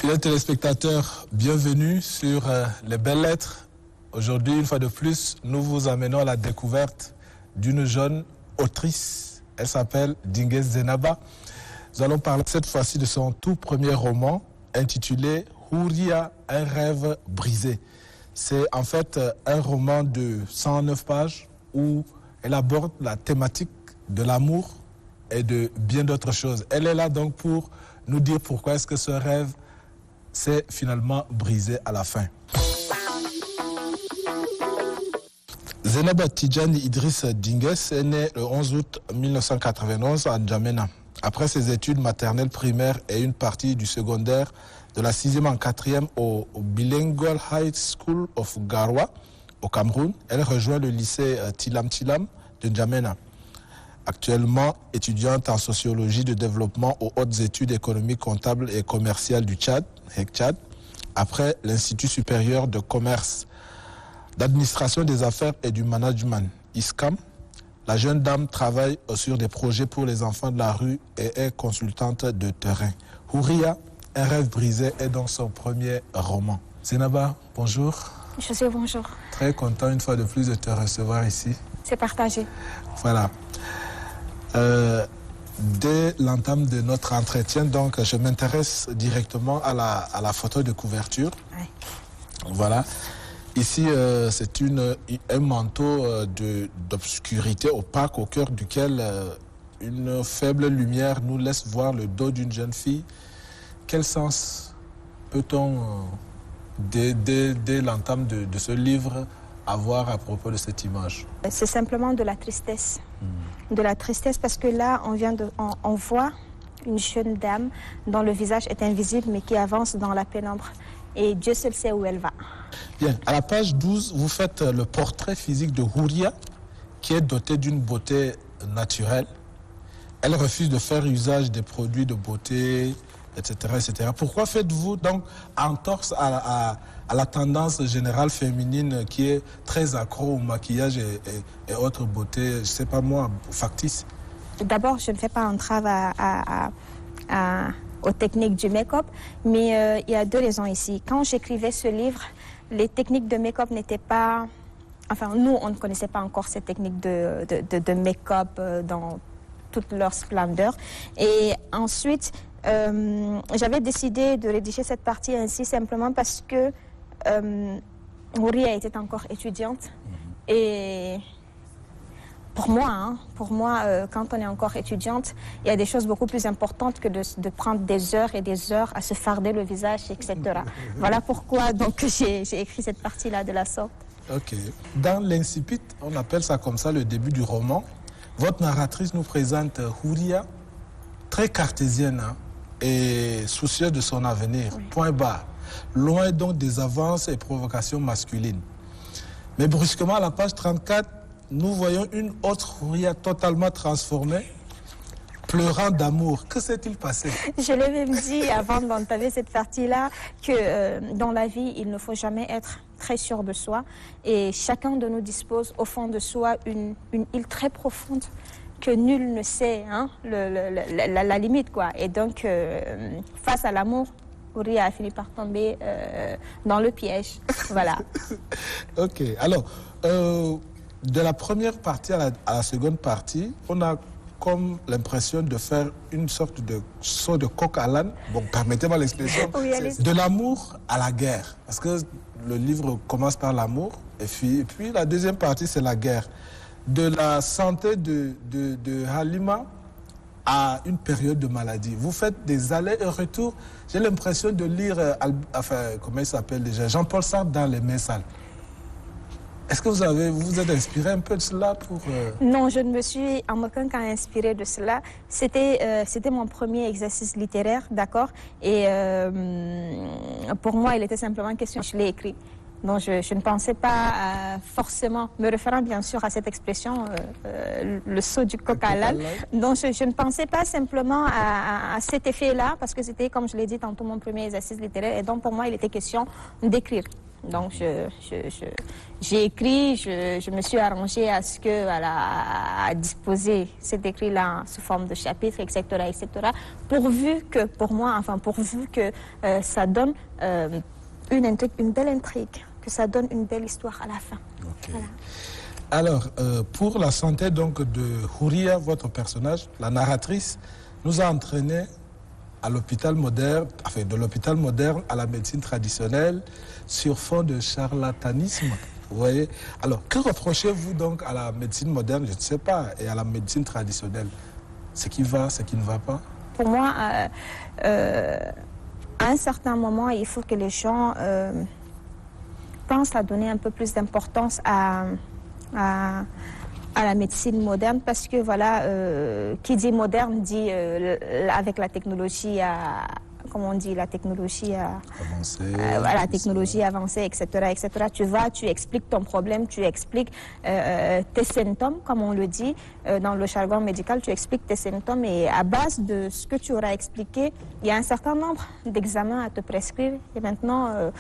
Fidèles téléspectateurs, bienvenue sur Les Belles Lettres. Aujourd'hui, une fois de plus, nous vous amenons à la découverte d'une jeune autrice. Elle s'appelle Dingues Zenaba. Nous allons parler cette fois-ci de son tout premier roman intitulé Houria, un rêve brisé. C'est en fait un roman de 109 pages où elle aborde la thématique de l'amour et de bien d'autres choses. Elle est là donc pour nous dire pourquoi est-ce que ce rêve s'est finalement brisé à la fin. Zenaba Tidjani Idriss Dingues est née le 11 août 1991 à N'Djamena. Après ses études maternelles primaires et une partie du secondaire de la 6e en 4e au Bilingual High School of Garoua, au Cameroun, elle rejoint le lycée Tilam Tilam de N'Djamena. Actuellement étudiante en sociologie de développement aux hautes études économiques, comptables et commerciales du Tchad, HEC-Tchad, après l'Institut supérieur de commerce, d'administration des affaires et du management, ISCAM. La jeune dame travaille sur des projets pour les enfants de la rue et est consultante de terrain. Houria, un rêve brisé, est donc son premier roman. Zenaba, bonjour. Je sais, bonjour. Très content une fois de plus de te recevoir ici. C'est partagé. Voilà. Dès l'entame de notre entretien, donc, je m'intéresse directement à la photo de couverture. Ouais. Voilà. Ici, c'est un manteau d'obscurité opaque au cœur duquel une faible lumière nous laisse voir le dos d'une jeune fille. Quel sens peut-on, dès l'entame de ce livre, avoir à propos de cette image? C'est simplement de la tristesse. De la tristesse parce que là, on voit une jeune dame dont le visage est invisible mais qui avance dans la pénombre. Et Dieu seul sait où elle va. Bien, à la page 12, vous faites le portrait physique de Houria, qui est dotée d'une beauté naturelle. Elle refuse de faire usage des produits de beauté, etc. etc. Pourquoi faites-vous donc entorse à la tendance générale féminine qui est très accro au maquillage et autres beautés, je ne sais pas moi, factices? D'abord, je ne fais pas entrave aux techniques du make-up, mais il y a deux raisons ici. Quand j'écrivais ce livre, les techniques de make-up n'étaient pas... Enfin, nous, on ne connaissait pas encore ces techniques de make-up dans toute leur splendeur. Et ensuite, j'avais décidé de rédiger cette partie ainsi simplement parce que Houria était encore étudiante. Et pour moi, quand on est encore étudiante, il y a des choses beaucoup plus importantes que de prendre des heures et des heures à se farder le visage, etc. Voilà pourquoi donc j'ai écrit cette partie-là de la sorte. Ok. Dans l'incipit, on appelle ça comme ça le début du roman. Votre narratrice nous présente Houria, très cartésienne et soucieuse de son avenir. Oui. Point barre. Loin donc des avances et provocations masculines. Mais brusquement, à la page 34, nous voyons une autre Houria totalement transformée, pleurant d'amour. Que s'est-il passé? Je l'ai même dit avant d'entamer cette partie-là que dans la vie, il ne faut jamais être très sûr de soi. Et chacun de nous dispose au fond de soi une île très profonde que nul ne sait, hein, la limite, quoi. Et donc, face à l'amour, Houria a fini par tomber dans le piège. Voilà. Ok. Alors, de la première partie à la seconde partie, on a comme l'impression de faire une sorte de saut de coq à l'âne. Bon, permettez-moi l'expression. Oui, de l'amour à la guerre. Parce que le livre commence par l'amour, et puis la deuxième partie, c'est la guerre. De la santé de Halima à une période de maladie. Vous faites des allers et retours. J'ai l'impression de lire, comment il s'appelle déjà, Jean-Paul Sartre dans Les Mains sales. Est-ce que vous vous êtes inspiré un peu de cela pour... Non, je ne me suis en aucun cas inspirée de cela. C'était mon premier exercice littéraire, d'accord? Et pour moi, il était simplement question, je l'ai écrit. Donc je ne pensais pas forcément, me référant bien sûr à cette expression, le saut du coq à l'âne. Donc je ne pensais pas simplement à cet effet-là, parce que c'était, comme je l'ai dit tantôt, mon premier exercice littéraire. Et donc pour moi, il était question d'écrire. Donc, j'ai écrit, je me suis arrangée à ce que, voilà, à disposer cet écrit-là sous forme de chapitre, etc., etc., pourvu que, pour moi, enfin, pourvu que ça donne une intrigue, une belle intrigue, que ça donne une belle histoire à la fin. Okay. Voilà. Alors, pour la santé donc de Houria, votre personnage, la narratrice, nous a entraînés à l'hôpital moderne, enfin de l'hôpital moderne à la médecine traditionnelle sur fond de charlatanisme. Vous voyez? Alors, que reprochez-vous donc à la médecine moderne, je ne sais pas, et à la médecine traditionnelle? Ce qui va, ce qui ne va pas? Pour moi, à un certain moment, il faut que les gens pensent à donner un peu plus d'importance à la médecine moderne, parce que voilà, qui dit moderne dit avec la technologie, comment on dit, la technologie Avancée, la technologie avancée, etc., etc. Tu vas, tu expliques ton problème, tu expliques tes symptômes, comme on le dit dans le jargon médical, tu expliques tes symptômes, et à base de ce que tu auras expliqué, il y a un certain nombre d'examens à te prescrire, et maintenant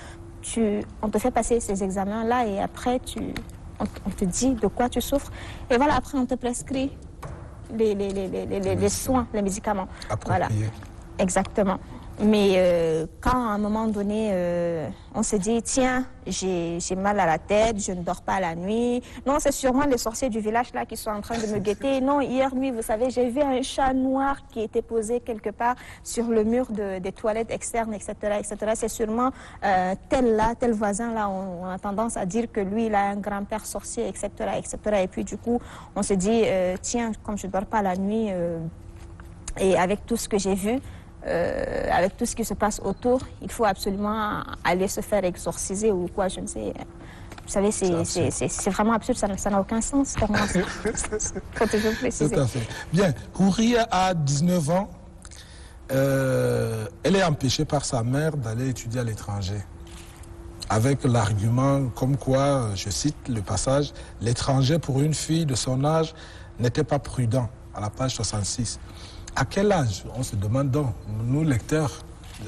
on te fait passer ces examens-là, et après on te dit de quoi tu souffres. Et voilà, après, on te prescrit les soins, les médicaments. Voilà. Exactement. Mais quand à un moment donné, on se dit, tiens, j'ai mal à la tête, je ne dors pas la nuit. Non, c'est sûrement les sorciers du village là qui sont en train de me guetter. Non, hier nuit, vous savez, j'ai vu un chat noir qui était posé quelque part sur le mur des toilettes externes, etc., etc. C'est sûrement tel voisin là, on a tendance à dire que lui, il a un grand-père sorcier, etc., etc. Et puis du coup, on se dit, tiens, comme je ne dors pas la nuit, et avec tout ce que j'ai vu, avec tout ce qui se passe autour, il faut absolument aller se faire exorciser ou quoi, je ne sais. Vous savez, c'est vraiment absurde, ça n'a aucun sens pour moi. Faut toujours préciser. Tout à fait. Bien, Houria a 19 ans. Elle est empêchée par sa mère d'aller étudier à l'étranger. Avec l'argument comme quoi, je cite le passage, l'étranger pour une fille de son âge n'était pas prudent, à la page 66. À quel âge, on se demande donc, nous lecteurs,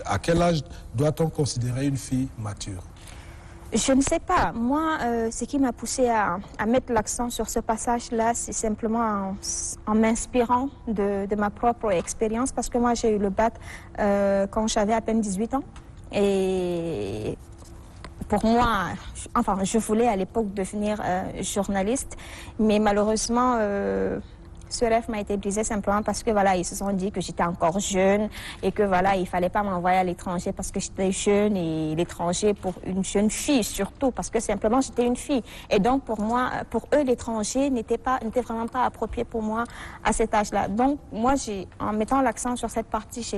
à quel âge doit-on considérer une fille mature? Je ne sais pas. Moi, ce qui m'a poussé à mettre l'accent sur ce passage-là, c'est simplement en m'inspirant de ma propre expérience, parce que moi, j'ai eu le bac quand j'avais à peine 18 ans. Et pour moi, enfin, je voulais à l'époque devenir journaliste, mais malheureusement, ce rêve m'a été brisé simplement parce que voilà, ils se sont dit que j'étais encore jeune et que voilà, il fallait pas m'envoyer à l'étranger parce que j'étais jeune, et l'étranger pour une jeune fille surtout parce que simplement j'étais une fille. Et donc pour moi, pour eux, l'étranger n'était vraiment pas approprié pour moi à cet âge-là. Donc moi, en mettant l'accent sur cette partie, je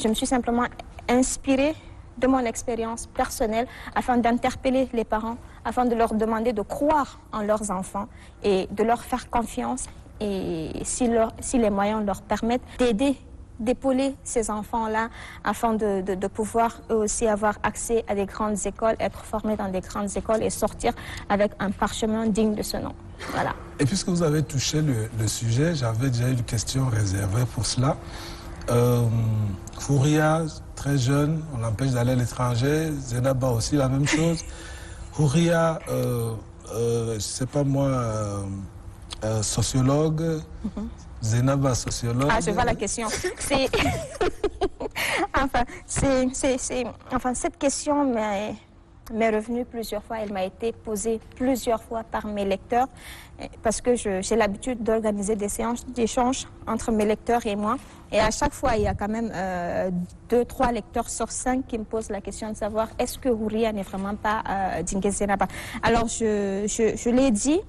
me suis simplement inspirée de mon expérience personnelle afin d'interpeller les parents, afin de leur demander de croire en leurs enfants et de leur faire confiance, et si les moyens leur permettent, d'épauler ces enfants-là afin de pouvoir eux aussi avoir accès à des grandes écoles, être formés dans des grandes écoles et sortir avec un parchemin digne de ce nom. Voilà. Et puisque vous avez touché le sujet, j'avais déjà une question réservée pour cela. Houria, très jeune, on l'empêche d'aller à l'étranger. Zenaba aussi, la même chose. Houria, je ne sais pas moi, sociologue. Zenaba, sociologue. Ah, je vois la question. Enfin, cette question m'est revenue plusieurs fois. Elle m'a été posée plusieurs fois par mes lecteurs, parce que j'ai l'habitude d'organiser des séances d'échange entre mes lecteurs et moi. Et à chaque fois, il y a quand même 2-3 lecteurs sur 5 qui me posent la question de savoir est-ce que Houria n'est vraiment pas Dingé Zenaba. Alors, je l'ai dit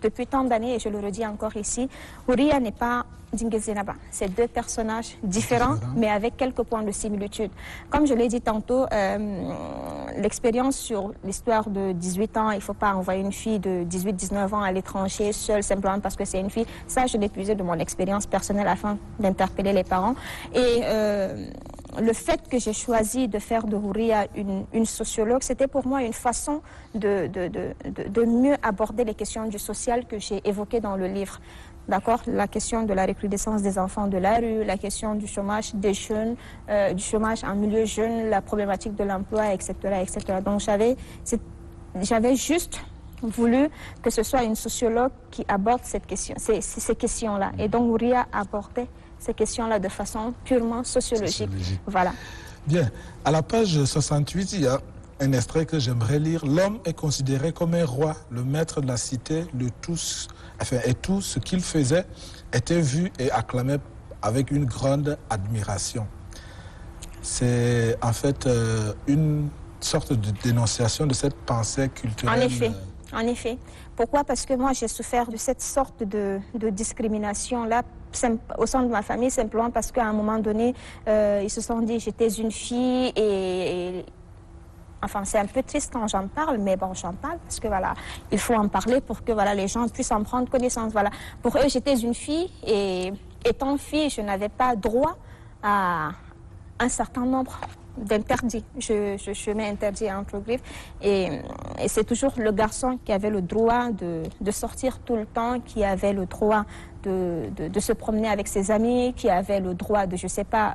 depuis tant d'années, et je le redis encore ici, Houria n'est pas Dingé Zenaba. C'est deux personnages différents, mais avec quelques points de similitude. Comme je l'ai dit tantôt, l'expérience sur l'histoire de 18 ans, il ne faut pas envoyer une fille de 18-19 ans à l'étranger seule simplement parce que c'est une fille. Ça, je l'ai puisé de mon expérience personnelle afin d'interpeller les parents. Et le fait que j'ai choisi de faire de Houria une sociologue, c'était pour moi une façon de mieux aborder les questions du social que j'ai évoquées dans le livre. D'accord, la question de la recrudescence des enfants de la rue, la question du chômage des jeunes, du chômage en milieu jeune, la problématique de l'emploi, etc., etc. Donc j'avais juste voulu que ce soit une sociologue qui aborde ces questions-là. Et donc Houria abordait ces questions-là de façon purement sociologique. Voilà. Bien. À la page 68, il y a un extrait que j'aimerais lire. L'homme est considéré comme un roi, le maître de la cité, et tout ce qu'il faisait était vu et acclamé avec une grande admiration. C'est en fait une sorte de dénonciation de cette pensée culturelle. En effet. Pourquoi? Parce que moi, j'ai souffert de cette sorte de discrimination-là au sein de ma famille, simplement parce qu'à un moment donné, ils se sont dit j'étais une fille et enfin, c'est un peu triste quand j'en parle, mais bon, j'en parle parce que voilà, il faut en parler pour que voilà, les gens puissent en prendre connaissance. Voilà. Pour eux, j'étais une fille et étant fille, je n'avais pas droit à un certain nombre d'interdits. Je mets interdit entre griffes. Et c'est toujours le garçon qui avait le droit de sortir tout le temps, qui avait le droit de se promener avec ses amis, qui avait le droit de, je sais pas,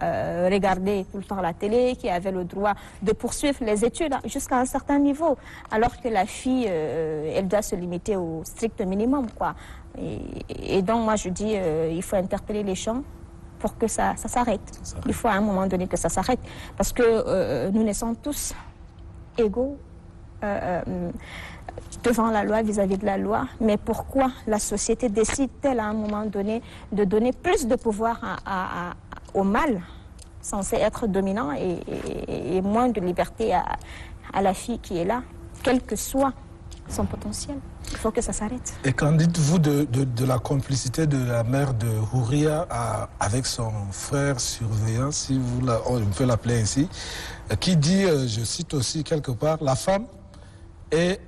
regarder tout le temps la télé, qui avait le droit de poursuivre les études jusqu'à un certain niveau. Alors que la fille, elle doit se limiter au strict minimum, quoi. Et donc, moi, je dis, il faut interpeller les gens pour que ça s'arrête. Il faut à un moment donné que ça s'arrête. Parce que nous naissons tous égaux devant la loi, vis-à-vis de la loi. Mais pourquoi la société décide-t-elle à un moment donné de donner plus de pouvoir au mâle, censé être dominant, et moins de liberté à la fille qui est là, quel que soit son potentiel? Il faut que ça s'arrête. Et qu'en dites-vous de la complicité de la mère de Houria avec son frère surveillant, si on peut l'appeler ainsi, qui dit, je cite aussi quelque part, la femme est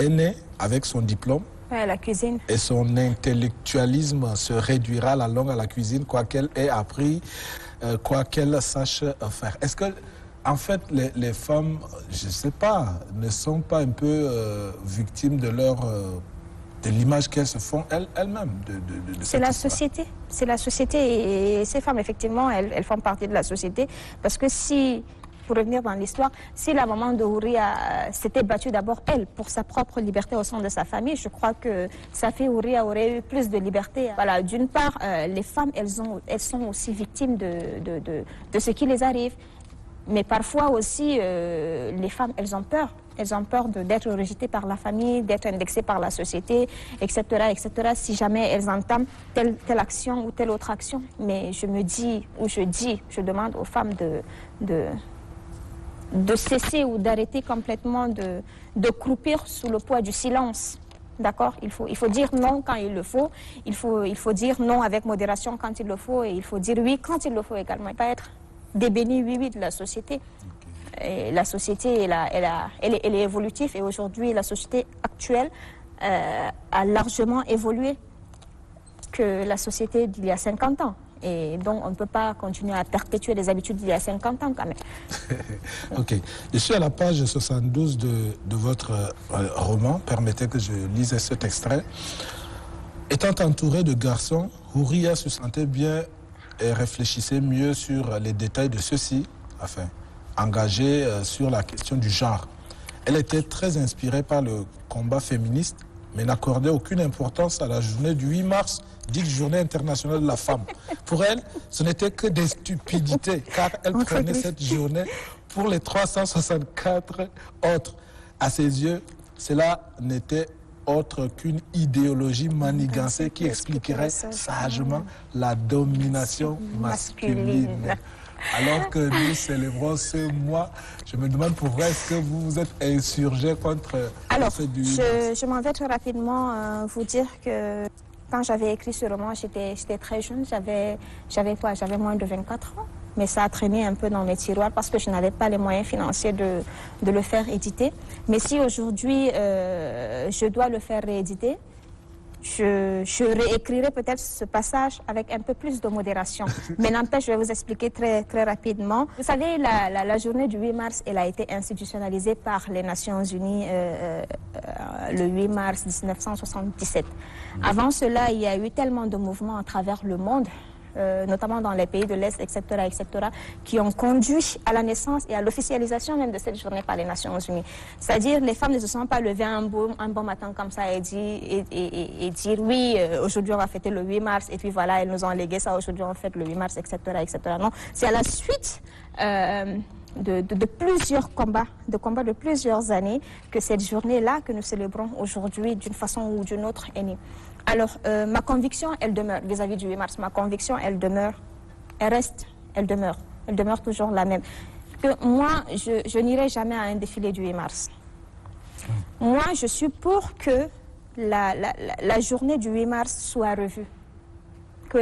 née avec son diplôme. Ouais, la cuisine. Et son intellectualisme se réduira la langue à la cuisine, quoi qu'elle ait appris, quoi qu'elle sache faire. Est-ce que en fait, les femmes, je ne sais pas, ne sont pas un peu victimes de l'image qu'elles se font elles-mêmes C'est la société. C'est la société et ces femmes, effectivement, elles font partie de la société. Parce que si, pour revenir dans l'histoire, si la maman de Houria s'était battue d'abord, elle, pour sa propre liberté au sein de sa famille, je crois que sa fille Houria aurait eu plus de liberté. Voilà, d'une part, les femmes, elles sont aussi victimes de ce qui les arrive. Mais parfois aussi, les femmes, elles ont peur. Elles ont peur d'être rejetées par la famille, d'être indexées par la société, etc., etc., si jamais elles entament telle action ou telle autre action. Mais je me dis, ou je demande aux femmes de cesser ou d'arrêter complètement de croupir sous le poids du silence. D'accord? Il faut dire non quand il le faut. Il faut dire non avec modération quand il le faut. Et il faut dire oui quand il le faut également. Et pas être débéni, oui, de la société. Et la société, elle est évolutive. Et aujourd'hui, la société actuelle a largement évolué que la société d'il y a 50 ans. Et donc, on ne peut pas continuer à perpétuer les habitudes d'il y a 50 ans quand même. Ok. Je suis à la page 72 de votre roman. Permettez que je lise cet extrait. Étant entouré de garçons, Houria se sentait bien et réfléchissait mieux sur les détails de ceux-ci, enfin, engagée sur la question du genre. Elle était très inspirée par le combat féministe, mais n'accordait aucune importance à la journée du 8 mars, dite journée internationale de la femme. Pour elle, ce n'était que des stupidités, car elle prenait cette journée pour les 364 autres. À ses yeux, cela n'était autre qu'une idéologie manigancée qui expliquerait sagement la domination masculine. Alors que nous célébrons ce mois, je me demande pourquoi est-ce que vous vous êtes insurgé contre... Alors, je m'en vais très rapidement vous dire que quand j'avais écrit ce roman, j'étais très jeune, j'avais moins de 24 ans. Mais ça a traîné un peu dans mes tiroirs parce que je n'avais pas les moyens financiers de le faire éditer. Mais si aujourd'hui, je dois le faire rééditer, je réécrirai peut-être ce passage avec un peu plus de modération. Mais n'empêche, je vais vous expliquer très, très rapidement. Vous savez, la journée du 8 mars, elle a été institutionnalisée par les Nations Unies le 8 mars 1977. Avant cela, il y a eu tellement de mouvements à travers le monde, notamment dans les pays de l'Est, etc., qui ont conduit à la naissance et à l'officialisation même de cette journée par les Nations Unies. C'est-à-dire, les femmes ne se sont pas levées un bon matin comme ça et dire oui, aujourd'hui on va fêter le 8 mars, et puis voilà, elles nous ont légué ça, aujourd'hui on fête le 8 mars, etc., etc. Non, c'est à la suite de plusieurs combats, de plusieurs années, que cette journée-là que nous célébrons aujourd'hui d'une façon ou d'une autre est née. Alors, ma conviction, elle demeure vis-à-vis du 8 mars. Ma conviction, elle demeure, elle reste, elle demeure toujours la même. Que moi, je n'irai jamais à un défilé du 8 mars. Moi, je suis pour que la journée du 8 mars soit revue. Que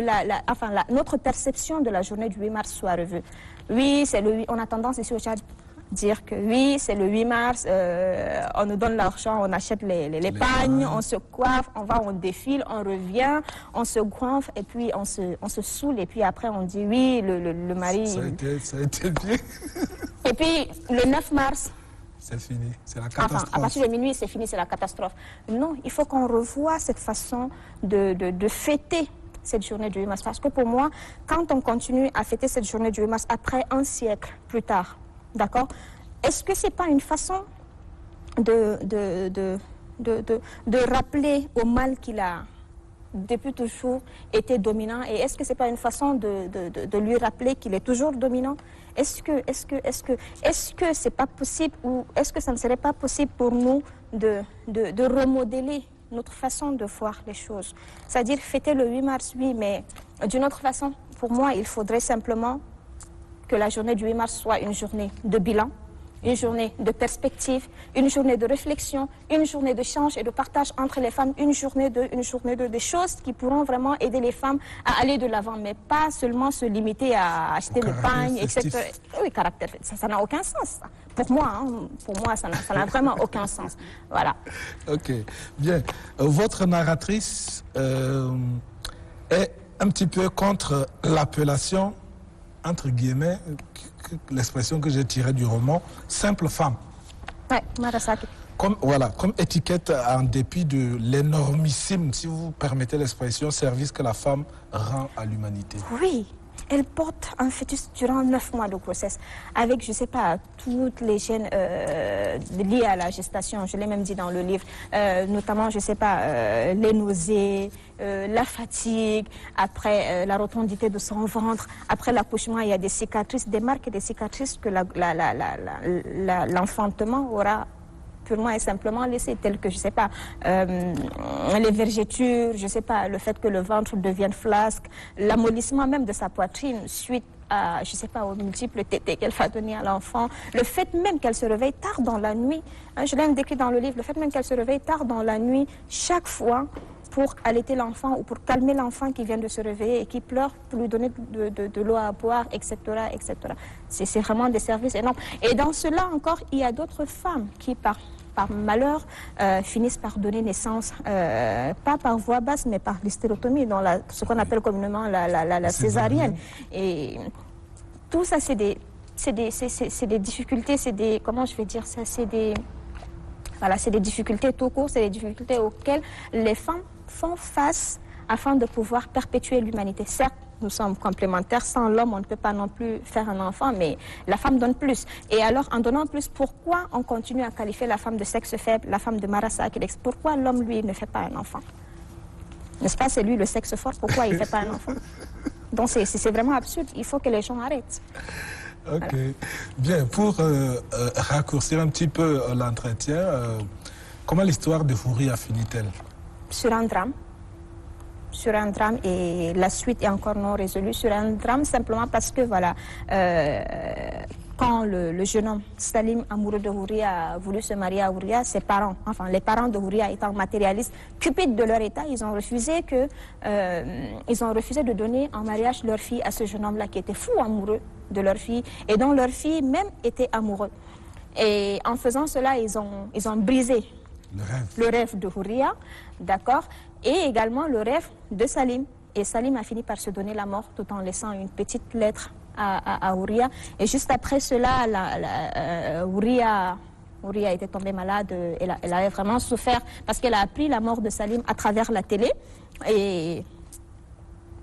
notre perception de la journée du 8 mars soit revue. Oui, c'est le 8, on a tendance ici au Tchad dire que oui, c'est le 8 mars, on nous donne l'argent, on achète les pagnes, on se coiffe, on défile, on revient, on se coiffe et puis on se saoule et puis après on dit oui, le mari... Ça a été bien. Et puis le 9 mars... C'est fini, c'est la catastrophe. Enfin, à partir de minuit, c'est fini, c'est la catastrophe. Non, il faut qu'on revoie cette façon de fêter cette journée du 8 mars. Parce que pour moi, quand on continue à fêter cette journée du 8 mars après un siècle plus tard, d'accord, est-ce que ce n'est pas une façon de rappeler au mal qu'il a depuis toujours été dominant, et est-ce que ce n'est pas une façon de lui rappeler qu'il est toujours dominant? Est-ce que c'est pas possible, ou est-ce que ça ne serait pas possible pour nous de remodeler notre façon de voir les choses? C'est-à-dire fêter le 8 mars, oui, mais d'une autre façon. Pour moi, il faudrait simplement que la journée du 8 mars soit une journée de bilan, une journée de perspective, une journée de réflexion, une journée de change et de partage entre les femmes, une journée de choses qui pourront vraiment aider les femmes à aller de l'avant, mais pas seulement se limiter à acheter le pain, etc. Oui, caractère, ça n'a aucun sens. Ça. Pour moi, ça n'a vraiment aucun sens. Voilà. Ok, bien. Votre narratrice est un petit peu contre l'appellation, entre guillemets, l'expression que j'ai tirée du roman, simple femme. Oui, Marasaki. Comme étiquette, en dépit de l'énormissime, si vous permettez l'expression, service que la femme rend à l'humanité. Oui, elle porte un fœtus durant 9 mois de grossesse, avec, je ne sais pas, toutes les gènes liées à la gestation, je l'ai même dit dans le livre, notamment, je ne sais pas, les nausées, la fatigue, après la rotondité de son ventre, après l'accouchement, il y a des cicatrices, des marques et des cicatrices que l'enfantement aura purement et simplement laissé, telles que, je ne sais pas, les vergetures, je ne sais pas, le fait que le ventre devienne flasque, l'amollissement même de sa poitrine suite à, je ne sais pas, aux multiples tétés qu'elle va donner à l'enfant, le fait même qu'elle se réveille tard dans la nuit, hein, je l'ai même décrit dans le livre, le fait même qu'elle se réveille tard dans la nuit, chaque fois, pour allaiter l'enfant ou pour calmer l'enfant qui vient de se réveiller et qui pleure, pour lui donner de l'eau à boire, etc., etc. C'est vraiment des services énormes. Et dans cela encore, il y a d'autres femmes qui, par malheur, finissent par donner naissance, pas par voie basse, mais par l'hystérotomie, dans ce qu'on appelle communément la césarienne. Et tout ça, c'est des difficultés, comment je vais dire ça, c'est des difficultés tout court, c'est des difficultés auxquelles les femmes font face afin de pouvoir perpétuer l'humanité. Certes, nous sommes complémentaires, sans l'homme, on ne peut pas non plus faire un enfant, mais la femme donne plus. Et alors, en donnant plus, pourquoi on continue à qualifier la femme de sexe faible, la femme de Marasaki? Pourquoi l'homme, lui, ne fait pas un enfant? N'est-ce pas, c'est lui le sexe fort, pourquoi il ne fait pas un enfant? Donc c'est vraiment absurde, il faut que les gens arrêtent. Ok, voilà. Bien, pour raccourcir un petit peu l'entretien, comment l'histoire de Fouria finit-elle? Sur un drame, et la suite est encore non résolue, sur un drame simplement parce que voilà, quand le jeune homme Salim, amoureux de Houria, a voulu se marier à Houria, ses parents, enfin les parents de Houria étant matérialistes, cupides de leur état, ils ont refusé de donner en mariage leur fille à ce jeune homme-là qui était fou amoureux de leur fille et dont leur fille même était amoureux. Et en faisant cela, ils ont brisé le rêve de Houria, d'accord. et également le rêve de Salim. Et Salim a fini par se donner la mort tout en laissant une petite lettre à Ouria. Et juste après cela, Ouria était tombée malade, elle avait vraiment souffert parce qu'elle a appris la mort de Salim à travers la télé. Et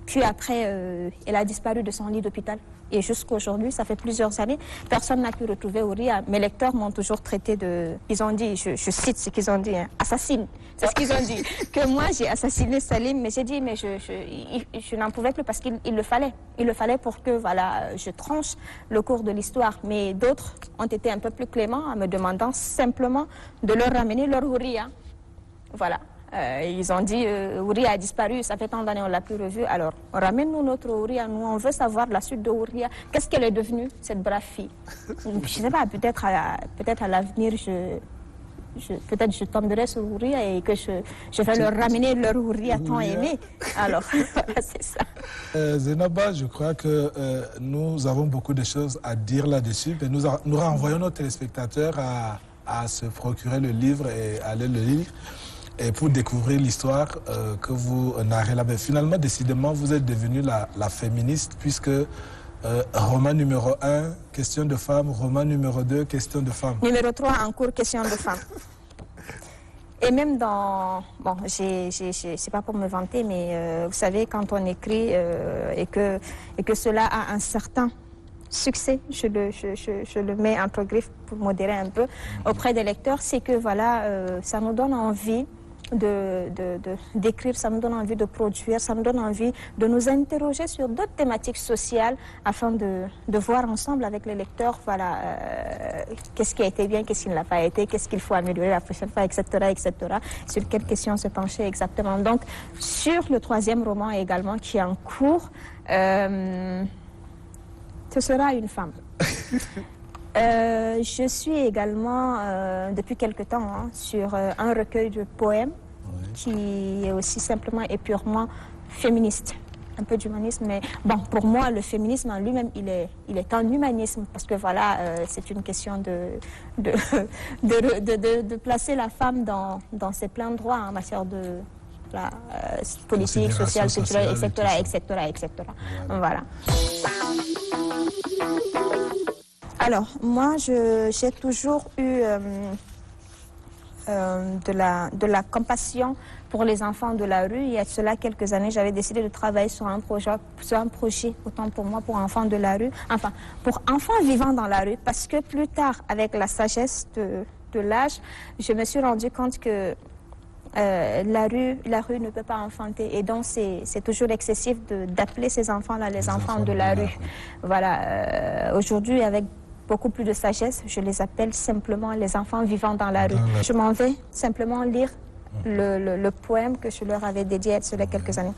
puis après, elle a disparu de son lit d'hôpital. Et jusqu'à aujourd'hui, ça fait plusieurs années, personne n'a pu retrouver Ouria. Mes lecteurs m'ont toujours traité de... Ils ont dit, je cite ce qu'ils ont dit, hein, assassine. C'est ce qu'ils ont dit. Que moi, j'ai assassiné Salim, mais j'ai dit, mais je n'en pouvais plus parce qu'il le fallait. Il le fallait pour que voilà, je tranche le cours de l'histoire. Mais d'autres ont été un peu plus cléments en me demandant simplement de leur ramener leur Ouria. Voilà. Ils ont dit Ouria a disparu, ça fait tant d'années on ne l'a plus revu. Alors ramène-nous notre Ouria, nous on veut savoir la suite de Ouria. Qu'est-ce qu'elle est devenue, cette brave fille? Je ne sais pas, peut-être à l'avenir peut-être je tomberai sur Ouria et que je vais leur ramener leur Ouria tant aimé. Alors c'est ça. Zenaba, je crois que nous avons beaucoup de choses à dire là-dessus, mais nous renvoyons nos téléspectateurs à se procurer le livre et à aller le lire. Et pour découvrir l'histoire que vous narrez là. Mais finalement, décidément, vous êtes devenue la féministe puisque roman numéro 1, question de femme, roman numéro 2, question de femme. Numéro 3, en cours, question de femme. Et même dans... Bon, c'est pas pour me vanter, mais vous savez, quand on écrit et que cela a un certain succès, je le mets entre griffes pour modérer un peu auprès des lecteurs, c'est que voilà, ça nous donne envie d'écrire, ça nous donne envie de produire, ça nous donne envie de nous interroger sur d'autres thématiques sociales afin de voir ensemble avec les lecteurs, voilà, qu'est-ce qui a été bien, qu'est-ce qui ne l'a pas été, qu'est-ce qu'il faut améliorer la prochaine fois, etc., etc. Sur quelles questions se pencher exactement. Donc, sur le 3e roman également qui est en cours, ce sera une femme. Je suis également, depuis quelque temps, sur un recueil de poèmes qui est aussi simplement et purement féministe. Un peu d'humanisme, mais bon, pour moi, le féminisme en lui-même, il est un humanisme, parce que voilà, c'est une question de placer la femme dans ses pleins droits en matière de la politique, sociale, culturelle, etc., etc., etc. Voilà. Alors, moi, j'ai toujours eu de la compassion pour les enfants de la rue. Il y a de cela quelques années, j'avais décidé de travailler sur un projet, autant pour moi, pour enfants de la rue, enfin, pour enfants vivant dans la rue, parce que plus tard, avec la sagesse de l'âge, je me suis rendu compte que la rue ne peut pas enfanter, et donc c'est toujours excessif d'appeler ces enfants-là les enfants de la rue. Voilà, aujourd'hui, avec beaucoup plus de sagesse, je les appelle simplement les enfants vivant dans la rue. Je m'en vais simplement lire le poème que je leur avais dédié il y a cela quelques années.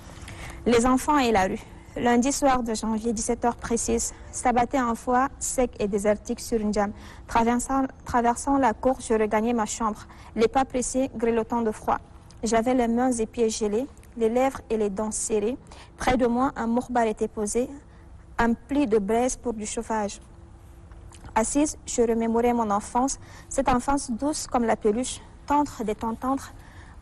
Les enfants et la rue. Lundi soir de janvier, 17h précise, s'abattait un foie sec et désertique sur une jam. Traversant la cour, je regagnais ma chambre, les pas pressés, grelottant de froid. J'avais les mains et pieds gelés, les lèvres et les dents serrées. Près de moi, un mourbar était posé, un pli de braise pour du chauffage. Assise, je remémorais mon enfance, cette enfance douce comme la peluche, tendre des temps tendres,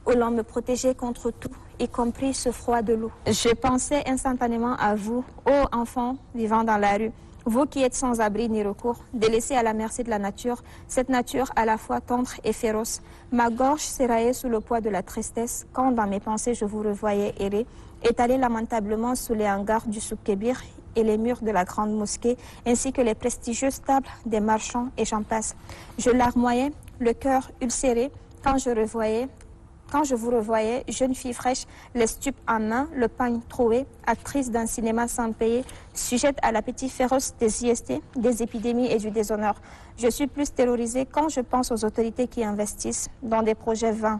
où l'on me protégeait contre tout, y compris ce froid de l'eau. Je pensais instantanément à vous, ô enfants vivant dans la rue, vous qui êtes sans abri ni recours, délaissés à la merci de la nature, cette nature à la fois tendre et féroce. Ma gorge s'éraillait sous le poids de la tristesse, quand dans mes pensées je vous revoyais errer, étalé lamentablement sous les hangars du souk Kébir et les murs de la grande mosquée, ainsi que les prestigieuses tables des marchands, et j'en passe. Je larmoyais, le cœur ulcéré, quand je vous revoyais, jeune fille fraîche, les stupes en main, le pagne troué, actrice d'un cinéma sans payer, sujette à l'appétit féroce des IST, des épidémies et du déshonneur. Je suis plus terrorisée quand je pense aux autorités qui investissent dans des projets vains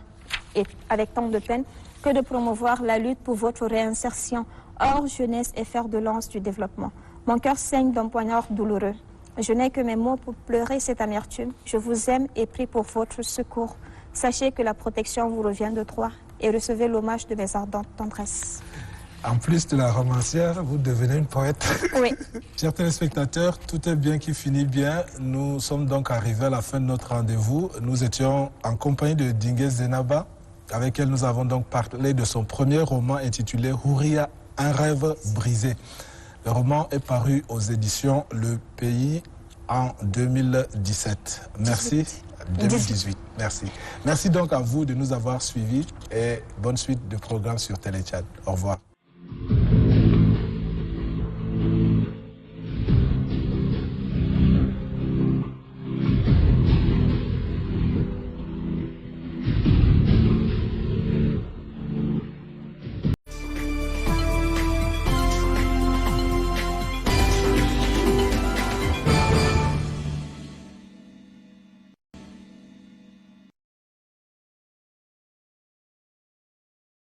et avec tant de peine que de promouvoir la lutte pour votre réinsertion hors jeunesse et fer de lance du développement. Mon cœur saigne d'un poignard douloureux. Je n'ai que mes mots pour pleurer cette amertume. Je vous aime et prie pour votre secours. Sachez que la protection vous revient de droit et recevez l'hommage de mes ardentes tendresses. En plus de la romancière, vous devenez une poète. Oui. Chers téléspectateurs, tout est bien qui finit bien. Nous sommes donc arrivés à la fin de notre rendez-vous. Nous étions en compagnie de Dinguez Zenaba. avec elle nous avons donc parlé de son premier roman intitulé Houria, un rêve brisé. Le roman est paru aux éditions Le Pays en 2017. Merci. 2018. Merci. Merci donc à vous de nous avoir suivis et bonne suite de programme sur Téléchat. Au revoir.